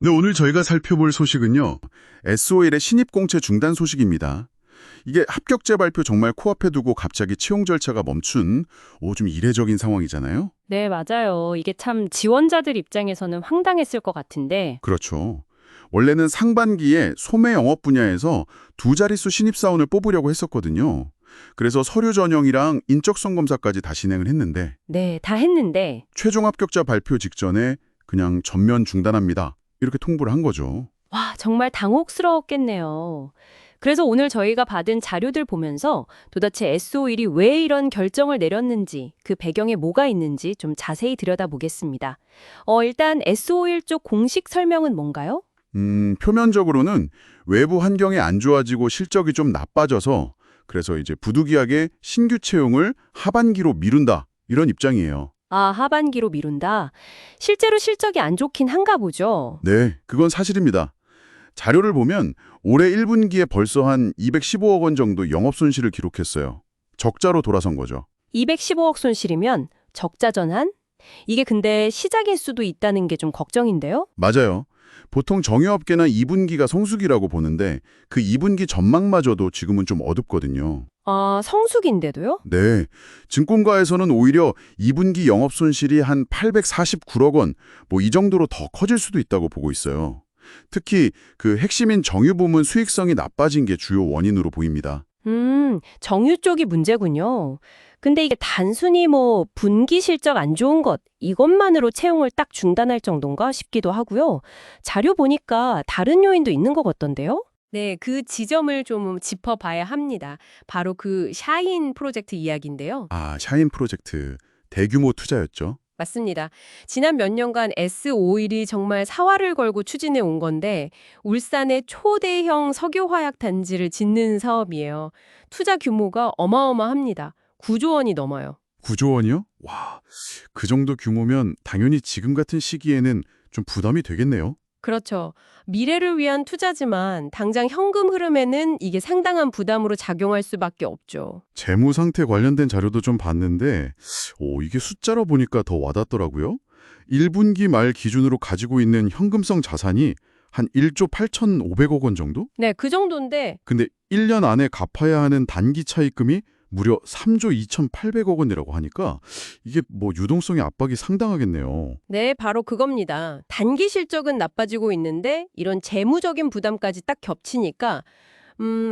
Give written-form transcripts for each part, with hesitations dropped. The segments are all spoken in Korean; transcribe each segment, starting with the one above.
네, 오늘 저희가 살펴볼 소식은요. SOL의 신입공채 중단 소식입니다. 이게 합격자 발표 정말 코앞에 두고 갑자기 채용 절차가 멈춘 좀 이례적인 상황이잖아요. 네, 맞아요. 이게 참 지원자들 입장에서는 황당했을 것 같은데, 그렇죠. 원래는 상반기에 소매 영업 분야에서 두 자릿수 신입사원을 뽑으려고 했었거든요. 그래서 서류 전형이랑 인적성 검사까지 다 진행을 했는데 네, 다 했는데, 최종 합격자 발표 직전에 그냥 전면 중단합니다. 이렇게 통보를 한 거죠. 와, 정말 당혹스러웠겠네요. 그래서 오늘 저희가 받은 자료들 보면서 도대체 SO일이 왜 이런 결정을 내렸는지, 그 배경에 뭐가 있는지 좀 자세히 들여다보겠습니다. 일단 SO일 쪽 공식 설명은 뭔가요? 표면적으로는 외부 환경이 안 좋아지고 실적이 좀 나빠져서 그래서 이제 부득이하게 신규 채용을 하반기로 미룬다. 이런 입장이에요. 아, 하반기로 미룬다. 실제로 실적이 안 좋긴 한가 보죠. 네, 그건 사실입니다. 자료를 보면 올해 1분기에 벌써 한 215억 원 정도 영업 손실을 기록했어요. 적자로 돌아선 거죠. 215억 손실이면 적자 전환? 이게 근데 시작일 수도 있다는 게 좀 걱정인데요? 맞아요. 보통 정유업계나 2분기가 성수기라고 보는데 그 2분기 전망마저도 지금은 좀 어둡거든요. 아, 성수기인데도요? 네, 증권가에서는 오히려 2분기 영업 손실이 한 849억 원, 이 정도로 더 커질 수도 있다고 보고 있어요. 특히 그 핵심인 정유 부문 수익성이 나빠진 게 주요 원인으로 보입니다. 정유 쪽이 문제군요. 근데 이게 단순히 분기 실적 안 좋은 것, 이것만으로 채용을 딱 중단할 정도인가 싶기도 하고요. 자료 보니까 다른 요인도 있는 것 같던데요? 네, 그 지점을 좀 짚어봐야 합니다. 바로 그 샤인 프로젝트 이야기인데요. 아, 샤인 프로젝트 대규모 투자였죠. 맞습니다. 지난 몇 년간 S51이 정말 사활을 걸고 추진해 온 건데 울산의 초대형 석유화학 단지를 짓는 사업이에요. 투자 규모가 어마어마합니다. 9조 원이 넘어요. 9조 원이요? 와, 그 정도 규모면 당연히 지금 같은 시기에는 좀 부담이 되겠네요. 그렇죠. 미래를 위한 투자지만 당장 현금 흐름에는 이게 상당한 부담으로 작용할 수밖에 없죠. 재무 상태 관련된 자료도 좀 봤는데 이게 숫자로 보니까 더 와닿더라고요. 1분기 말 기준으로 가지고 있는 현금성 자산이 한 1조 8,500억 원 정도? 네, 그 정도인데 근데 1년 안에 갚아야 하는 단기 차입금이 무려 3조 2,800억 원이라고 하니까 이게 유동성의 압박이 상당하겠네요. 네, 바로 그겁니다. 단기 실적은 나빠지고 있는데 이런 재무적인 부담까지 딱 겹치니까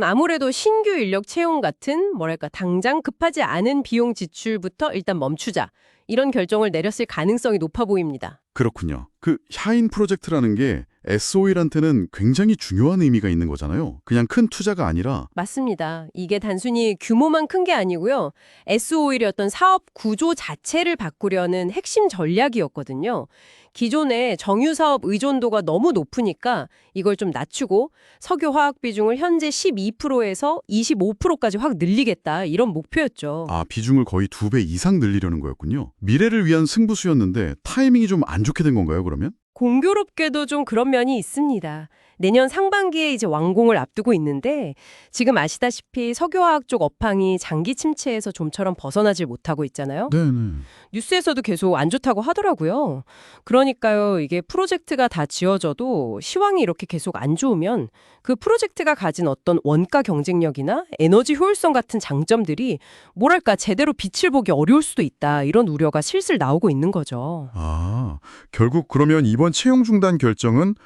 아무래도 신규 인력 채용 같은 뭐랄까 당장 급하지 않은 비용 지출부터 일단 멈추자. 이런 결정을 내렸을 가능성이 높아 보입니다. 그렇군요. 그 샤인 프로젝트라는 게 SO일한테는 굉장히 중요한 의미가 있는 거잖아요. 그냥 큰 투자가 아니라 맞습니다. 이게 단순히 규모만 큰 게 아니고요. S-오일의 어떤 사업 구조 자체를 바꾸려는 핵심 전략이었거든요. 기존의 정유 사업 의존도가 너무 높으니까 이걸 좀 낮추고 석유 화학 비중을 현재 12%에서 25%까지 확 늘리겠다. 이런 목표였죠. 비중을 거의 2배 이상 늘리려는 거였군요. 미래를 위한 승부수였는데 타이밍이 좀 안 좋게 된 건가요, 그러면? 공교롭게도 좀 그런 면이 있습니다. 내년 상반기에 이제 완공을 앞두고 있는데 지금 아시다시피 석유화학 쪽 업황이 장기 침체에서 좀처럼 벗어나질 못하고 있잖아요. 네네. 뉴스에서도 계속 안 좋다고 하더라고요. 그러니까요, 이게 프로젝트가 다 지어져도 시황이 이렇게 계속 안 좋으면 그 프로젝트가 가진 어떤 원가 경쟁력이나 에너지 효율성 같은 장점들이 뭐랄까 제대로 빛을 보기 어려울 수도 있다. 이런 우려가 슬슬 나오고 있는 거죠. 결국 그러면 이번 채용 중단 결정은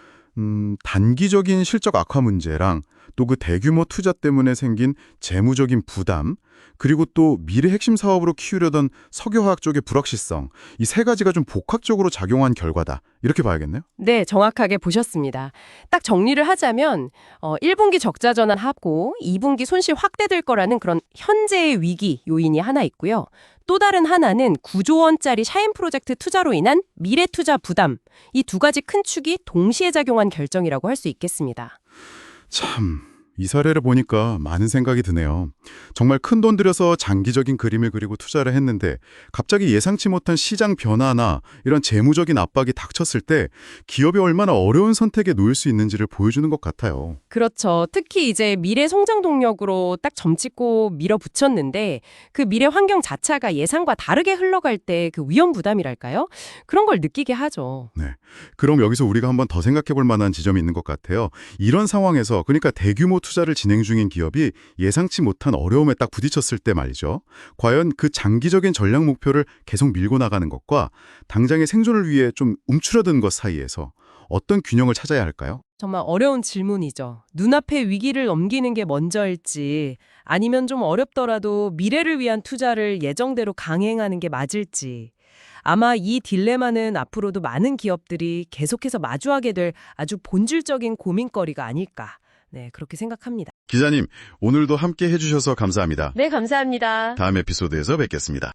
단기적인 실적 악화 문제랑 또 그 대규모 투자 때문에 생긴 재무적인 부담, 그리고 또 미래 핵심 사업으로 키우려던 석유화학 쪽의 불확실성, 이 세 가지가 좀 복합적으로 작용한 결과다. 이렇게 봐야겠네요. 네, 정확하게 보셨습니다. 딱 정리를 하자면 1분기 적자 전환하고 2분기 손실 확대될 거라는 그런 현재의 위기 요인이 하나 있고요. 또 다른 하나는 9조 원짜리 샤인 프로젝트 투자로 인한 미래 투자 부담. 이 두 가지 큰 축이 동시에 작용한 결정이라고 할 수 있겠습니다. 참, 이 사례를 보니까 많은 생각이 드네요. 정말 큰 돈 들여서 장기적인 그림을 그리고 투자를 했는데 갑자기 예상치 못한 시장 변화나 이런 재무적인 압박이 닥쳤을 때 기업이 얼마나 어려운 선택에 놓일 수 있는지를 보여주는 것 같아요. 그렇죠. 특히 이제 미래 성장 동력으로 딱 점찍고 밀어붙였는데 그 미래 환경 자체가 예상과 다르게 흘러갈 때 그 위험 부담이랄까요? 그런 걸 느끼게 하죠. 네. 그럼 여기서 우리가 한번 더 생각해 볼 만한 지점이 있는 것 같아요. 이런 상황에서 그러니까 대규모 투자를 진행 중인 기업이 예상치 못한 어려움에 딱 부딪혔을 때 말이죠. 과연 그 장기적인 전략 목표를 계속 밀고 나가는 것과 당장의 생존을 위해 좀 움츠러든 것 사이에서 어떤 균형을 찾아야 할까요? 정말 어려운 질문이죠. 눈앞의 위기를 넘기는 게 먼저일지 아니면 좀 어렵더라도 미래를 위한 투자를 예정대로 강행하는 게 맞을지. 아마 이 딜레마는 앞으로도 많은 기업들이 계속해서 마주하게 될 아주 본질적인 고민거리가 아닐까. 네, 그렇게 생각합니다. 기자님, 오늘도 함께 해주셔서 감사합니다. 네, 감사합니다. 다음 에피소드에서 뵙겠습니다.